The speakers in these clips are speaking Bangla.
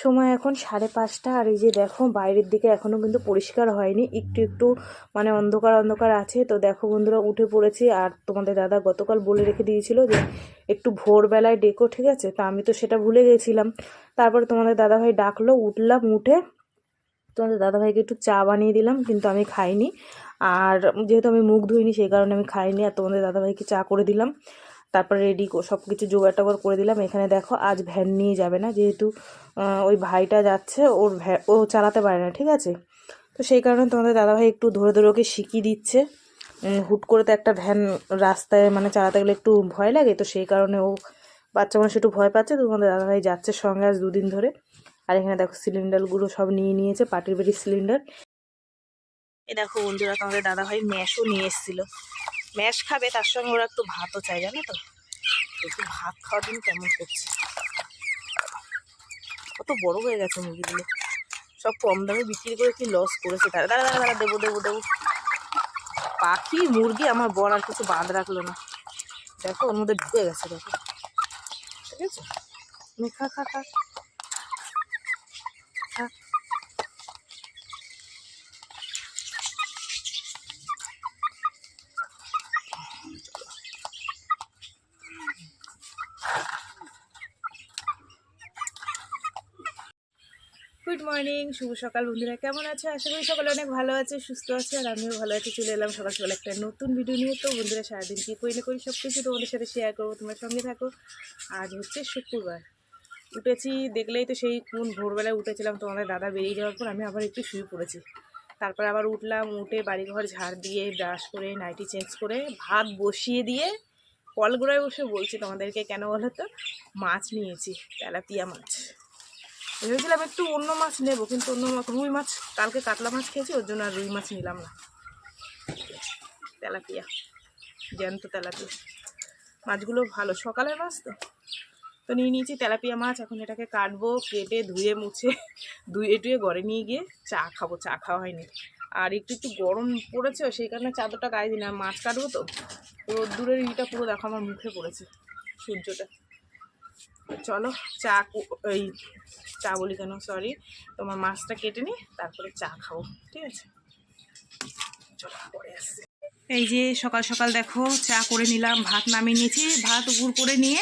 সময় এখন 5:30 আর এই যে দেখো বাইরের দিকে এখনও কিন্তু পরিষ্কার হয়নি, একটু একটু মানে অন্ধকার অন্ধকার আছে। তো দেখো বন্ধুরা উঠে পড়েছি, আর তোমাদের দাদা গতকাল বলে রেখে দিয়েছিল যে একটু ভোরবেলায় ডেকো, ঠিক আছে? তো আমি তো সেটা ভুলে গেছিলাম। তারপরে তোমাদের দাদাভাই ডাকলো, উঠলাম, উঠে তোমাদের দাদাভাইকে একটু চা বানিয়ে দিলাম, কিন্তু আমি খাইনি। আর যেহেতু আমি মুখ ধুইনি সেই কারণে আমি খাইনি, আর তোমাদের দাদাভাইকে চা করে দিলাম। তারপর রেডি সব কিছু জোগাড় টোগাড় করে দিলাম। এখানে দেখো আজ ভ্যান নিয়ে যাবে না, যেহেতু ওই ভাইটা যাচ্ছে, ওর ও চালাতে পারে না, ঠিক আছে? তো সেই কারণে তোমাদের দাদাভাই একটু ধরে ধরে ওকে শিখিয়ে দিচ্ছে। হুট করে তো একটা ভ্যান রাস্তায় মানে চালাতে গেলে একটু ভয় লাগে, তো সেই কারণে ও বাচ্চা মানুষ একটু ভয় পাচ্ছে। তো তোমাদের দাদাভাই যাচ্ছে সঙ্গে আজ 2 দিন ধরে। আর এখানে দেখো সিলিন্ডারগুলো সব নিয়ে নিয়েছে, পাটির বাড়ির সিলিন্ডার। এ দেখো বন্ধুরা, তোমাদের দাদাভাই ম্যাশও নিয়ে এসেছিলো, ম্যাশ খাবে, তার সঙ্গে ওরা একটু ভাতও চাই, জানো তো? একটু ভাত খাওয়ার জন্য কেমন করছে। কত বড় হয়ে গেছে মুরগিগুলো, সব কম দামে বিক্রি করে কি লস করেছে তারা। দাঁড়া দাঁড়া দাঁড়া, দেবো দেবো দেবো। পাখি মুরগি আমার বর আর কিছু বাদ রাখলো না, দেখো ওর মধ্যে ঢুকে গেছে, দেখো, ঠিক আছে? খা খা খা খা। গুড মর্নিং, শুভ সকাল বন্ধুরা, কেমন আছে? আশা করি সকালে অনেক ভালো আছে, সুস্থ আছে, আর আমিও ভালো আছি। চলে এলাম সকাল সকাল একটা নতুন ভিডিও নিয়ে। তো বন্ধুরা সারাদিন কী করি না করি সব কিছু তোমাদের সাথে শেয়ার করবো, তোমার সঙ্গে থাকো। আজ হচ্ছে শুক্রবার, উঠেছি দেখলেই তো, সেই কোন ভোরবেলায় উঠেছিলাম, তোমাদের দাদা বেরিয়ে যাওয়ার পর আমি আবার একটু শুয়ে পড়েছি। তারপর আবার উঠলাম, উঠে বাড়িঘর ঝাড় দিয়ে ব্রাশ করে নাইটি চেঞ্জ করে ভাত বসিয়ে দিয়ে কলগুড়ায় বসে বলছি তোমাদেরকে, কেন বলো তো, মাছ নিয়েছি, তেলাপিয়া মাছ। ভেবেছিলাম একটু অন্য মাছ নেবো, কিন্তু অন্য মাছ, রুই মাছ, কালকে কাতলা মাছ খেয়েছি, ওর জন্য আর রুই মাছ নিলাম না। তেলাপিয়া, জ্যান্ত তেলাপিয়া মাছগুলো ভালো, সকালের মাছ তো। তো নিয়ে নিয়েছি তেলাপিয়া মাছ, এখন এটাকে কাটবো, কেটে ধুয়ে মুছে ধুয়ে টুয়ে ঘরে নিয়ে গিয়ে চা খাবো। চা খাওয়া হয়নি, আর একটু একটু গরম পড়েছে, সেই কারণে চাদরটা গায়ে দিই না। মাছ কাটবো তো, রোদ্দুরের ইটা পুরো দেখো আমার মুখে পড়েছে, সূর্যটা। চলো এই চা বলি কেন, সরি, তোমার মাছটা কেটে নিই, তারপরে চা খাবো, ঠিক আছে? চলো পরে আসছি। এই যে সকাল সকাল দেখো চা করে নিলাম, ভাত নামিয়ে নিয়েছি, ভাত উপর করে নিয়ে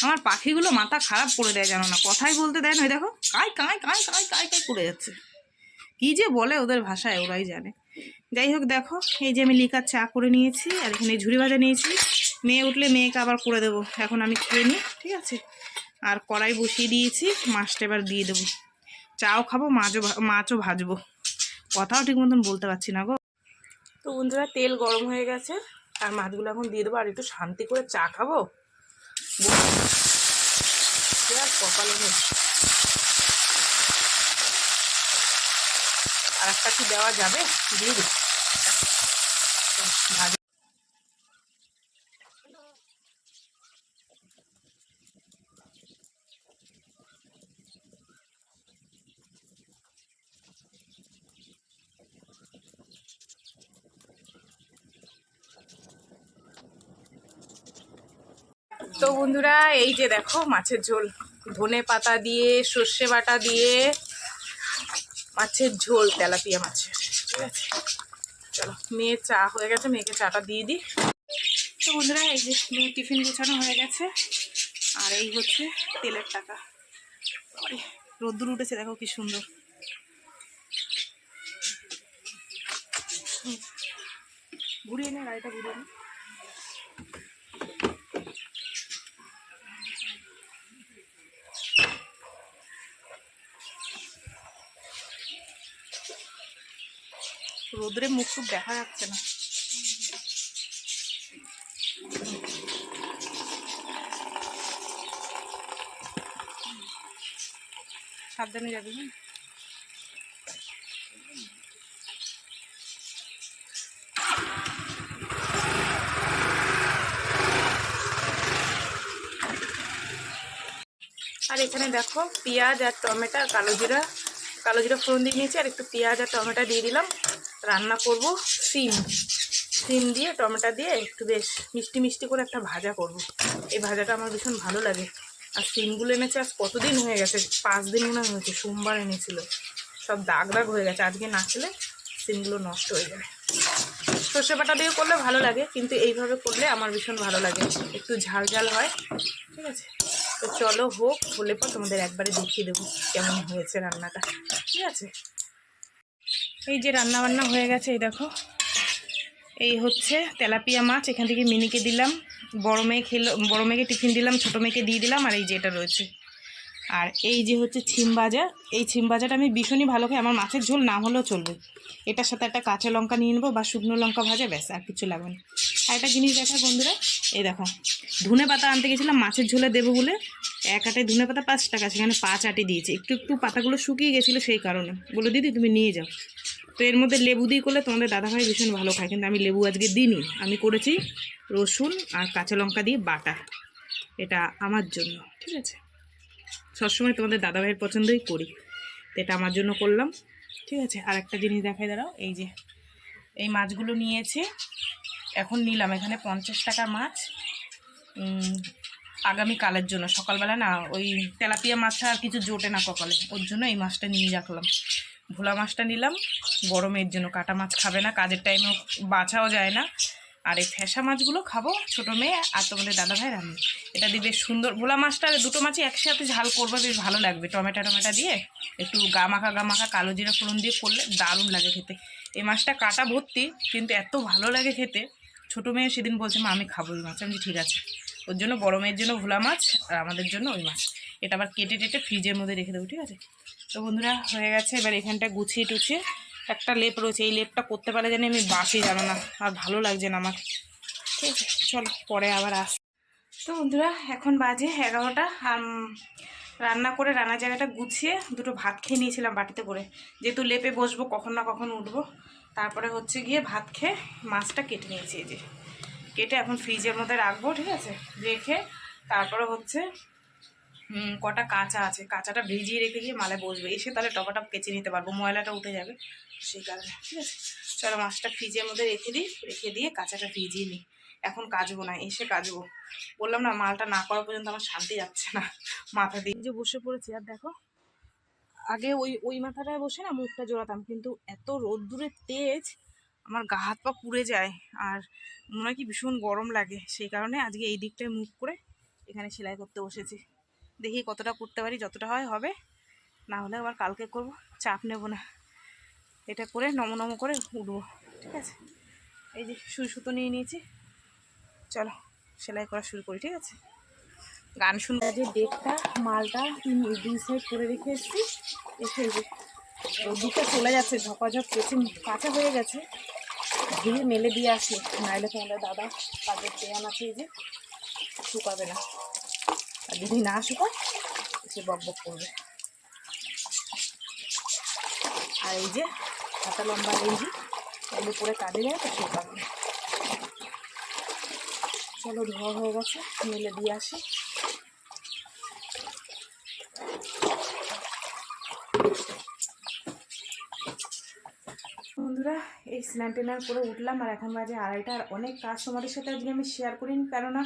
আমার পাখিগুলো মাথা খারাপ করে দেয়, জানো না, কথাই বলতে দেয় না। ওই দেখো কাই কাই কাই কাই কাই কাই করে যাচ্ছে, কী যে বলে ওদের ভাষায়, ওরাই জানে। যাই হোক দেখো, এই যে আমি লিকার চা করে নিয়েছি, আর এখানে ঝুড়ি ভাজা নিয়েছি। মেয়ে উঠলে মেয়েকে আবার করে দেবো, এখন আমি খেয়ে নিই, ঠিক আছে? আর কড়াই বসিয়ে দিয়েছি, মাছটা এবার দিয়ে দেবো। চাও খাবো, মাছও ভাজবো, কথাও ঠিক মতন বলতে পারছি না গো। তো বন্ধুরা তেল গরম হয়ে গেছে, আর মাছগুলো এখন দিয়ে দেবো, আর একটু শান্তি করে চা খাবো। কপালে নেই, আর একটা কি দেওয়া যাবে, দিয়ে দিই। তো বন্ধুরা এই যে দেখো মাছের ঝোল, ধনে পাতা দিয়ে সর্ষে বাটা দিয়ে মাছের ঝোল, তেলাপিয়া মাছের, ঠিক আছে? চলো, মেয়ের চা হয়ে গেছে, মেয়েকে চাটা দিয়ে দিই। তো বন্ধুরা এই যে মেয়ের টিফিন গোছানো হয়ে গেছে, আর এই হচ্ছে তেলের টাকা। রোদ্দুর উঠেছে, দেখো কি সুন্দর। ঘুরিয়ে নে গাড়িটা, ঘুরিয়ে নে। রোদ্রে মুখ টুক দেখা যাচ্ছে না। সাবধানে যাবি না। আর এখানে দেখো পেঁয়াজ আর টমেটো, কালো জিরা ফোড়ন দিয়ে নিয়েছি, আর একটু পেঁয়াজ আর টমেটো দিয়ে দিলাম। রান্না করব সিম দিয়ে, টমেটো দিয়ে একটু বেশ মিষ্টি মিষ্টি করে একটা ভাজা করব। এই ভাজাটা আমার ভীষণ ভালো লাগে, আর সিমগুলো এনেছে আজ কতদিন হয়ে গেছে, 5 দিন মনে হয়েছে, সোমবার এনেছিল। সব দাগ দাগ হয়ে গেছে, আজকে না খেলে সিমগুলো নষ্ট হয়ে যাবে। সর্ষে বাটা দিয়ে করলে ভালো লাগে, কিন্তু এইভাবে করলে আমার ভীষণ ভালো লাগে, একটু ঝাল ঝাল হয়। ঠিক আছে, তো চলো হলে পর তোমাদের একবারে দেখিয়ে দেবো কেমন হয়েছে রান্নাটা। ঠিক আছে, এই যে রান্না বান্না হয়ে গেছে, এই দেখো এই হচ্ছে তেলাপিয়া মাছ, এখান থেকে মিনিকে দিলাম, বড় মেয়ে খেলো, বড় মেয়েকে টিফিন দিলাম, ছোটো মেয়েকে দিয়ে দিলাম, আর এই যে এটা রয়েছে। আর এই যে হচ্ছে ছিম ভাজা, এই ছিম ভাজাটা আমি ভীষণই ভালো খাই, আমার মাছের ঝোল না হলেও চলবে। এটার সাথে একটা কাঁচা লঙ্কা নিয়ে নেবো বা শুকনো লঙ্কা ভাজা, ব্যাস, আর কিছু লাগবে না। আর একটা জিনিস দেখা বন্ধুরা, এই দেখো ধনে পাতা আনতে গেছিলাম মাছের ঝোলে দেবো বলে, এক আটায় ধনে পাতা 5 টাকা, সেখানে 5 আটি দিয়েছে, একটু একটু পাতাগুলো শুকিয়ে গেছিলো, সেই কারণে বলো দিদি তুমি নিয়ে যাও। তো এর মধ্যে লেবু দিয়ে করলে তোমাদের দাদাভাই ভীষণ ভালো খায়, কিন্তু আমি লেবু আজকে দিইনি, আমি করেছি রসুন আর কাঁচা লঙ্কা দিয়ে বাটা, এটা আমার জন্য। ঠিক আছে, সবসময় তোমাদের দাদাভাইয়ের পছন্দই করি, তো এটা আমার জন্য করলাম। ঠিক আছে, আর একটা জিনিস দেখাই দাঁড়াও, এই যে এই মাছগুলো নিয়েছি, এখন নিলাম এখানে 50 টাকার মাছ, আগামীকালের জন্য। সকালবেলা না ওই তেলাপিয়া মাছটা আর কিছু জোটে না কপালে, ওর জন্য এই মাছটা নিয়ে রাখলাম। ভোলা মাছটা নিলাম বড় মেয়ের জন্য, কাটা মাছ খাবে না, কাজের টাইমেও বাছাও যায় না। আর এই ফ্যাসা মাছগুলো খাবো ছোটো মেয়ে আর তোমাদের দাদাভাইয়ের আমি। এটা দিয়ে বেশ সুন্দর, ভোলা মাছটা দুটো মাছই একসাথে ঝাল করবে, বেশ ভালো লাগবে, টমেটো দিয়ে একটু গা মাখা কালো জিরা ফোড়ন দিয়ে করলে দারুণ লাগে খেতে। এই মাছটা কাটা ভর্তি, কিন্তু এত ভালো লাগে খেতে। ছোটো মেয়ে সেদিন বলছে মা আমি খাবো ওই মাছ, আমি ঠিক আছে। ওর জন্য বড় মেয়ের জন্য ভোলা মাছ আর আমাদের জন্য ওই মাছ। এটা আবার কেটে টেটে ফ্রিজের মধ্যে রেখে দেবো। ঠিক আছে, তো বন্ধুরা হয়ে গেছে, এবার এখানটা গুছিয়ে টুছিয়ে, একটা লেপ রয়েছে, এই লেপটা করতে পারলে জানি আমি বাসি, জানো না, আর ভালো লাগছে না আমার। ঠিক আছে, চলো পরে আবার আস। তো বন্ধুরা এখন বাজে 11টা, রান্না করে রান্নার জায়গাটা গুছিয়ে দুটো ভাত খেয়ে নিয়েছিলাম বাটিতে করে, যেহেতু লেপে বসবো কখন না কখন উঠবো। তারপরে হচ্ছে গিয়ে ভাত খেয়ে মাছটা কেটে নিয়েছি, এই যে কেটে এখন ফ্রিজের মধ্যে রাখবো। ঠিক আছে, রেখে তারপরে হচ্ছে কটা কাঁচা আছে, কাঁচাটা ভিজিয়ে রেখে গিয়ে মালে বসবে, এসে তাহলে টপাটপ কেচে নিতে পারবো, ময়লাটা উঠে যাবে সেই কারণে। ঠিক আছে, চলো মাছটা ফ্রিজের মধ্যে রেখে দিই, রেখে দিয়ে কাঁচাটা ভিজিয়ে নিই, এখন কাচবো না, এসে কাচবো। বললাম না মালটা না করা পর্যন্ত আমার শান্তি যাচ্ছে না, মাথা দিয়ে যে বসে পড়েছি। আর দেখো আগে ওই মাথাটায় বসে না মুখটা জোড়াতাম, কিন্তু এত রোদ্দুরের তেজ আমার গা হাত পা পুড়ে যায়, আর মনে হয় কি ভীষণ গরম লাগে, সেই কারণে আজকে এই দিকটায় মুখ করে এখানে সেলাই করতে বসেছি। দেখি কতটা করতে পারি, যতটা হয় হবে, না হলে আবার কালকে করব, চাপ নেব না, এটা করে নম করে উঠবো। ঠিক আছে, এই যে সুই সুতো নিয়ে নিয়েছি, চলো সেলাই করা শুরু করি। ঠিক আছে, গান শুনবো। যে ডেকটা মালটা 2 সাইড করে রেখে এসেছি, এসে দুটো চলে যাচ্ছে, ঝপাঝপ কেচে কাঁচা হয়ে গেছে, ধুয়ে মেলে দিয়ে আসি, নাইলে তোমাদের দাদা কাজের পেয়ান আছে, এই যে শুকাবে না, আর যদি না শুকায় সে বক বক করবে। আর এই যে হাতা লম্বা গেঞ্জি এগুলো পরে কাজে যায়, তো সেই কারণে। চলো ধোয়া হয়ে গেছে, মেলে দিয়ে আসি। বন্ধুরা এই স্নান টেনার করে উঠলাম, আর এখন বাজে 2:30, আর অনেক কাজ তোমাদের সাথে আজকে আমি শেয়ার করিনি, কেননা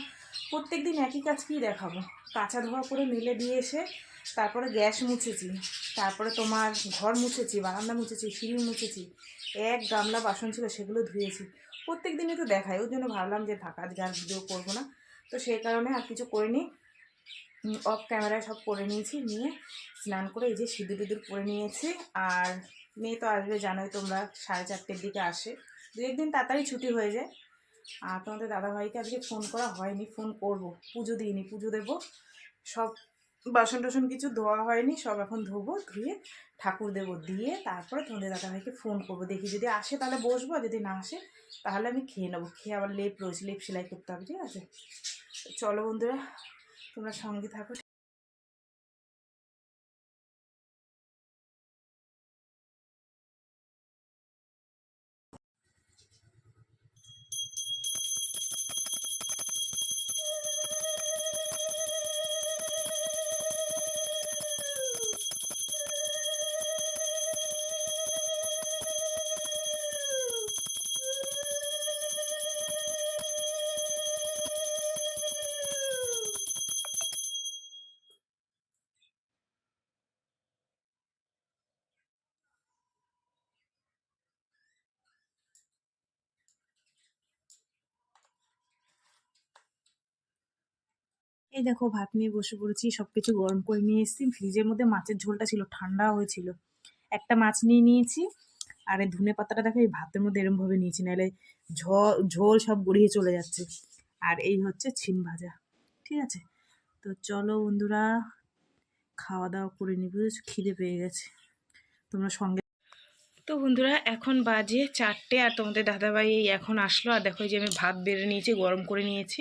প্রত্যেক দিন একই কাজ কী দেখাবো। কাঁচা ধোয়া করে মেলে দিয়ে এসে তারপরে গ্যাস মুছেছি, তারপরে তোমার ঘর মুছেছি, বারান্দা মুছেছি, সিঁড়ি মুছেছি, এক গামলা বাসন ছিল সেগুলো ধুয়েছি। প্রত্যেক দিনই তো দেখাই, ওই জন্য ভাবলাম যে থাকা আজকে আর ভিডিও করবো না, তো সেই কারণে আর কিছু করিনি, অফ ক্যামেরায় সব করে নিয়েছি। নিয়ে স্নান করে এই যে সিঁদুর টিঁদুর পরে নিয়েছি। আর মেয়ে তো আসবে জানোই তোমরা, 4:30-র দিকে আসে, 2-1 দিন তাড়াতাড়ি ছুটি হয়ে যায়। আর তোমাদের দাদাভাইকে আজকে ফোন করা হয়নি, ফোন করব, পুজো দিইনি, পুজো দেবো, সব বাসন টাসন কিছু ধোয়া হয়নি, সব এখন ধোবো, ধুয়ে ঠাকুর দেবো, দিয়ে তারপরে তোমাদের দাদাভাইকে ফোন করবো, দেখি যদি আসে তাহলে বসবো, আর যদি না আসে তাহলে আমি খেয়ে নেবো, খেয়ে আবার লেপ রয়েছে, লেপ সেলাই করতে হবে। ঠিক আছে, চলো বন্ধুরা তোমরা সঙ্গে থাকো। এই দেখো ভাত নিয়ে বসে পড়েছি, সবকিছু গরম করে নিয়ে এসেছি। ফ্রিজের মধ্যে মাছের ঝোলটা ছিল, ঠান্ডা হয়েছিল। একটা মাছ নিয়ে নিয়েছি, আর এই ধনে পাতাটা দেখো এই ভাতের মধ্যে এরম ভাবে নিয়েছি, নাহলে ঝোল সব গড়িয়ে চলে যাচ্ছে। আর এই হচ্ছে ছিম ভাজা। ঠিক আছে, তো চলো বন্ধুরা খাওয়া দাওয়া করে নিই, বুঝেছো খিদে পেয়ে গেছে। তোমরা সঙ্গে। তো বন্ধুরা এখন বাজে 4টে, আর তোমাদের দাদাভাই এখন আসলো। আর দেখো এই যে আমি ভাত বেড়ে নিয়েছি, গরম করে নিয়েছি,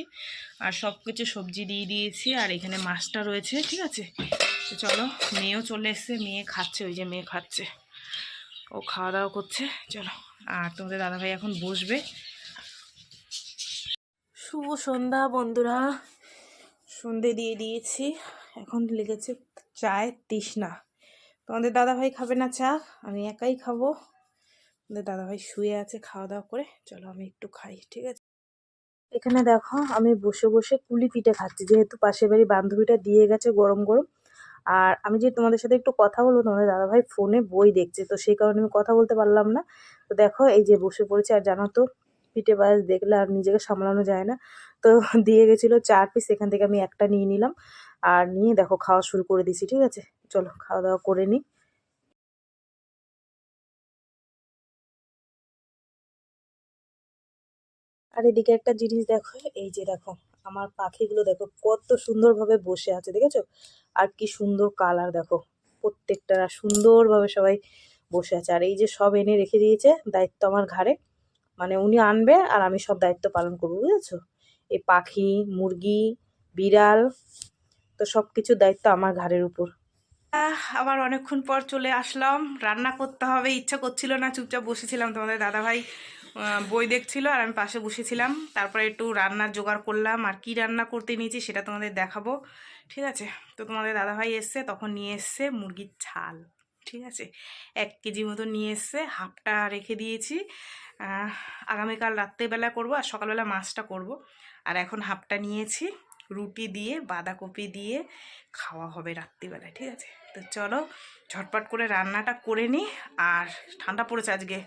আর সব কিছু সবজি দিয়ে দিয়েছি, আর এখানে মাছটা রয়েছে। ঠিক আছে, তো চলো, মেয়েও চলে এসছে, মেয়ে খাচ্ছে, ওই যে মেয়ে খাচ্ছে, ও খাওয়া দাওয়া করছে। চলো, আর তোমাদের দাদাভাই এখন বসবে। শুভ সন্ধ্যা বন্ধুরা, সন্ধে দিয়ে দিয়েছি, এখন লেগেছে চায়ের তৃষ্ণা। তোমাদের দাদাভাই খাবে না চা, আমি একাই খাবো। তোমাদের দাদাভাই শুয়ে আছে খাওয়া দাওয়া করে, চলো আমি একটু খাই। ঠিক আছে, এখানে দেখো আমি বসে বসে পুলি পিঠে খাচ্ছি, যেহেতু পাশের বাড়ি বান্ধবীটা দিয়ে গেছে গরম গরম। আর আমি যে তোমাদের সাথে একটু কথা বলবো, তোমাদের দাদাভাই ফোনে বই দেখছে, তো সেই কারণে আমি কথা বলতে পারলাম না। তো দেখো এই যে বসে পড়েছে, আর জানো তো পিঠে পায়েস দেখলে আর নিজেকে সামলানো যায় না। তো দিয়ে গেছিলো 4 পিস, এখান থেকে আমি একটা নিয়ে নিলাম, আর নিয়ে দেখো খাওয়া শুরু করে দিয়েছি। ঠিক আছে, চলো খাওয়া দাওয়া করে নিই। আর এদিকে একটা জিনিস দেখো, এই যে দেখো আমার পাখিগুলো দেখো কত সুন্দরভাবে বসে আছে, দেখেছো? আর কি সুন্দর কালার দেখো, প্রত্যেকটা সুন্দরভাবে সবাই বসে আছে। আর এই যে সব এনে রেখে দিয়েছে, দায়িত্ব আমার ঘাড়ে, মানে উনি আনবে আর আমি সব দায়িত্ব পালন করবো, বুঝেছো? এই পাখি, মুরগি, বিড়াল, তো সব কিছুর দায়িত্ব আমার ঘাড়ের উপর। আবার অনেকক্ষণ পর চলে আসলাম, রান্না করতে হবে, ইচ্ছা করছিল না, চুপচাপ বসেছিলাম। তোমাদের দাদাভাই বই দেখছিল, আর আমি পাশে বসেছিলাম। তারপরে একটু রান্নার জোগাড় করলাম, আর কি রান্না করতে নিয়েছি সেটা তোমাদের দেখাবো। ঠিক আছে, তো তোমাদের দাদাভাই এসছে, তখন নিয়ে এসছে মুরগির ছাল। ঠিক আছে, 1 কেজি মতো নিয়ে এসছে, হাফটা রেখে দিয়েছি। আগামীকাল রাত্রেবেলা করব, আর সকালবেলা মাছটা করব। আর এখন হাফটা নিয়েছি, রুটি দিয়ে বাঁধাকপি দিয়ে খাওয়া হবে রাত্রিবেলায়। ঠিক আছে, তো চলো ঝটপট করে রান্নাটা করে নিই। আর ঠান্ডা পড়েছে আজকে,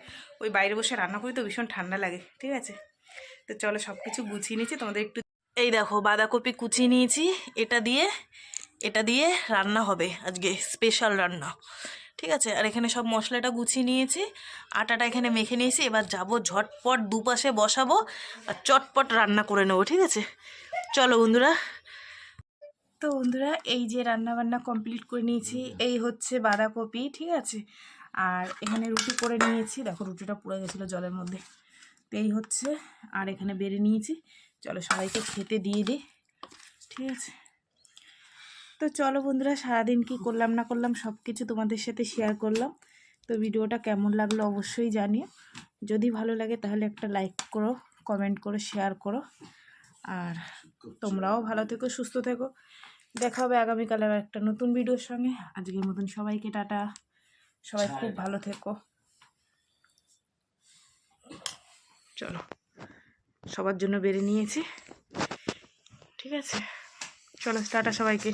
ওই বাইরে বসে রান্না করি তো ভীষণ ঠান্ডা লাগে। ঠিক আছে, তো চলো সব কিছু গুছিয়ে নিয়েছি, তোমাদের একটু এই দেখো বাঁধাকপি কুচিয়ে নিয়েছি, এটা দিয়ে রান্না হবে আজকে, স্পেশাল রান্না। ঠিক আছে, আর এখানে সব মশলাটা গুছিয়ে নিয়েছি, আটাটা এখানে মেখে নিয়েছি। এবার যাব ঝটপট দুপাশে বসাবো, আর চটপট রান্না করে নেবো। ঠিক আছে, চলো বন্ধুরা। তো বন্ধুরা এই যে রান্না বান্না কমপ্লিট করে নিয়েছি, এই হচ্ছে বাঁধাকপি। ঠিক আছে, আর এখানে রুটি করে নিয়েছি, দেখো রুটিটা পুড়ে গেছিলো জলের মধ্যে, তো এই হচ্ছে। আর এখানে বেড়ে নিয়েছি, চলো সবাইকে খেতে দিয়ে দিই। ঠিক আছে, তো চলো বন্ধুরা, সারাদিন কি করলাম না করলাম সব কিছু তোমাদের সাথে শেয়ার করলাম। তো ভিডিওটা কেমন লাগলো অবশ্যই জানিও, যদি ভালো লাগে তাহলে একটা লাইক করো, কমেন্ট করো, শেয়ার করো। আর তোমরাও ভালো থেকো, সুস্থ থেকো। দেখা হবে আগামীকাল আবার একটা নতুন ভিডিওর সঙ্গে। আজকের মতন সবাইকে টাটা, সবাই খুব ভালো থেকো। চলো, সবার জন্য বেড়ে নিয়েছি। ঠিক আছে, চলো টাটা সবাইকে।